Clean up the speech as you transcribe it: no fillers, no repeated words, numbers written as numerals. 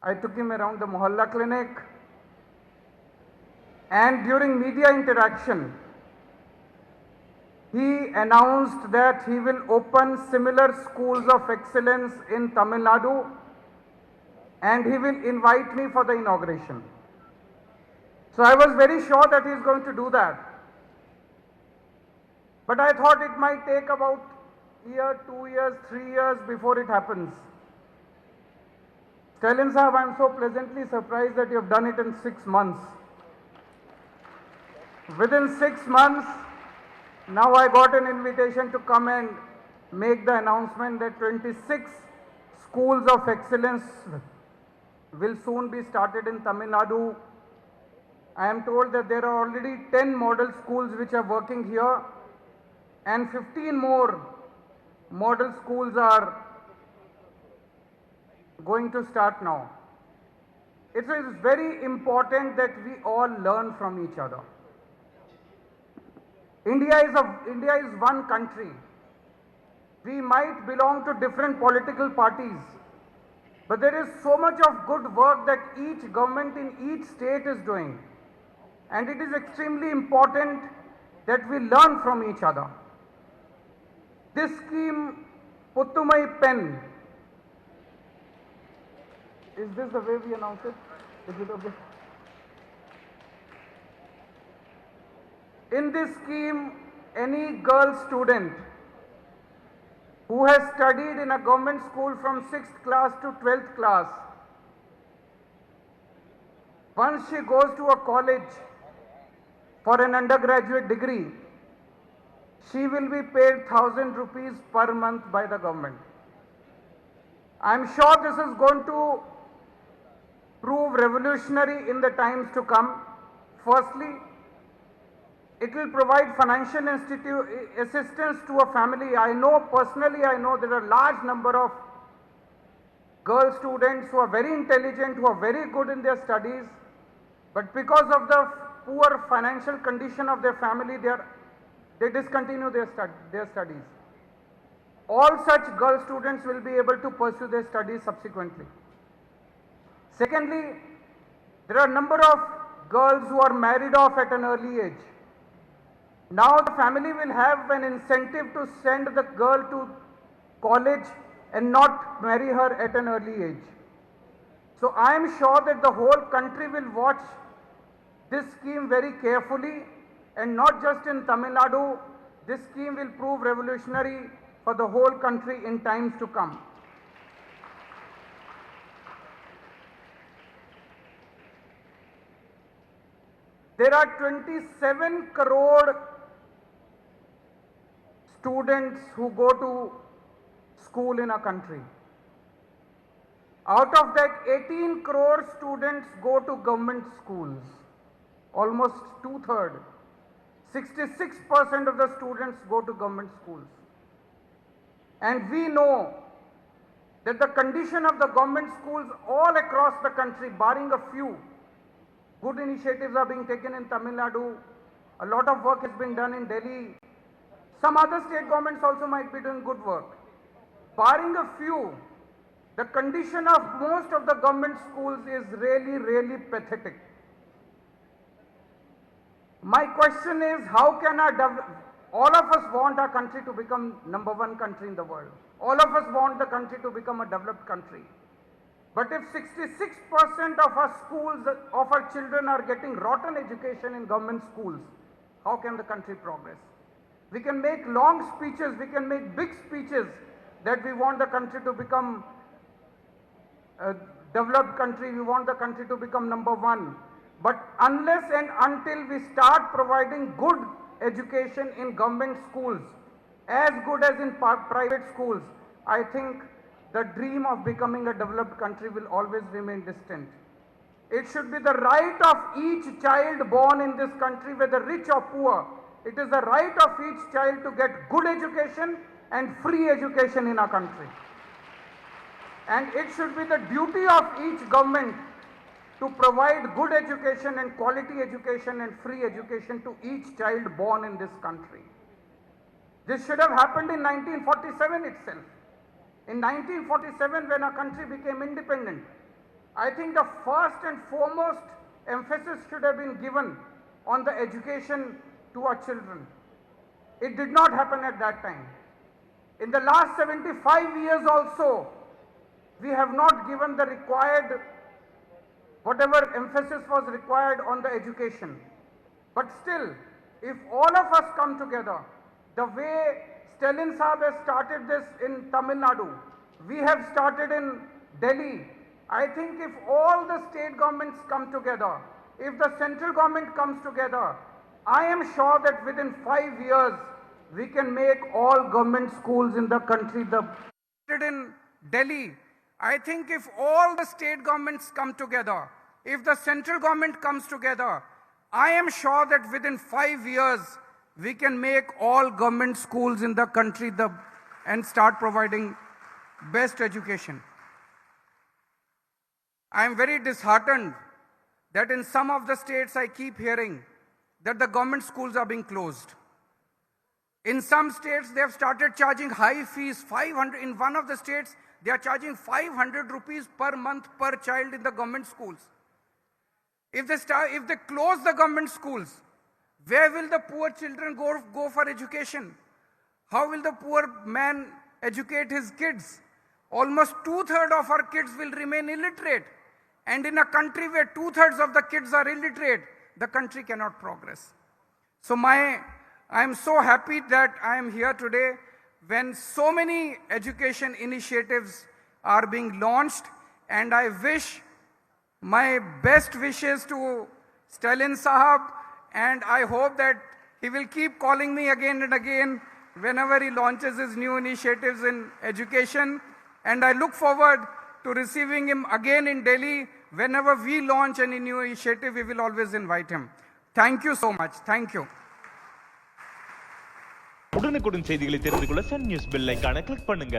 I took him around the Mohalla clinic, and during media interaction, he announced that he will open similar schools of excellence in Tamil Nadu, and he will invite me for the inauguration. So I was very sure that he is going to do that. But I thought it might take about a year, 2 years, 3 years before it happens. Stalin Sahab, I am so pleasantly surprised that you have done it in 6 months. Within 6 months, now I got an invitation to come and make the announcement that 26 schools of excellence will soon be started in Tamil Nadu. I am told that there are already 10 model schools which are working here, and 15 more model schools are going to start now. It is very important that we all learn from each other. India is one country. We might belong to different political parties, but there is so much of good work that each government in each state is doing. And it is extremely important that we learn from each other. This scheme, Puttumai Pen, is this the way we announce it? Is it okay? In this scheme, any girl student who has studied in a government school from 6th class to 12th class, once she goes to a college for an undergraduate degree, she will be paid 1,000 rupees per month by the government. I am sure this is going to prove revolutionary in the times to come. Firstly, it will provide financial assistance to a family. I know personally, there are a large number of girl students who are very intelligent, who are very good in their studies, but because of the poor financial condition of their family, they discontinue their studies. All such girl students will be able to pursue their studies subsequently. Secondly, there are a number of girls who are married off at an early age. Now the family will have an incentive to send the girl to college and not marry her at an early age. So I am sure that the whole country will watch this scheme very carefully, and not just in Tamil Nadu. This scheme will prove revolutionary for the whole country in times to come. There are 27 crore students who go to school in a country. Out of that, 18 crore students go to government schools, almost 2/3. 66% of the students go to government schools. And we know that the condition of the government schools all across the country, barring a few, good initiatives are being taken in Tamil Nadu. A lot of work has been done in Delhi. Some other state governments also might be doing good work. Barring a few, the condition of most of the government schools is really, really pathetic. My question is, how can all of us want our country to become #1 country in the world. All of us want the country to become a developed country. But if 66% of our schools, of our children are getting rotten education in government schools, how can the country progress? We can make long speeches, we can make big speeches that we want the country to become a developed country, we want the country to become #1. But unless and until we start providing good education in government schools, as good as in private schools, I think the dream of becoming a developed country will always remain distant. It should be the right of each child born in this country, whether rich or poor. It is the right of each child to get good education and free education in our country. And it should be the duty of each government to provide good education and quality education and free education to each child born in this country. This should have happened in 1947 itself. In 1947, when our country became independent, I think the first and foremost emphasis should have been given on the education to our children. It did not happen at that time. In the last 75 years also, we have not given the required, whatever emphasis was required on the education. But still, if all of us come together, the way Stalin Saab has started this in Tamilnadu, we have started in Delhi. I think if all the state governments come together, if the central government comes together, I am sure that within 5 years, we can make all government schools in the country in Delhi. I think if all the state governments come together, if the central government comes together, I am sure that within 5 years, we can make all government schools in the country and start providing best education. I am very disheartened that in some of the states I keep hearing that the government schools are being closed. In some states, they have started charging high fees, 500. In one of the states, they are charging 500 rupees per month per child in the government schools. If they close the government schools, where will the poor children go for education? How will the poor man educate his kids? Almost 2/3 of our kids will remain illiterate. And in a country where 2/3 of the kids are illiterate, the country cannot progress. So I am so happy that I am here today when so many education initiatives are being launched, and I wish my best wishes to Stalin Sahab, and I hope that he will keep calling me again and again whenever he launches his new initiatives in education, and I look forward to receiving him again in Delhi. Whenever we launch any new initiative, we will always invite him. Thank you so much. Thank you. உடனுக்குடன் செய்திகளை தெரிந்து கொள்ள Sun news bell ஐகானை click பண்ணுங்க.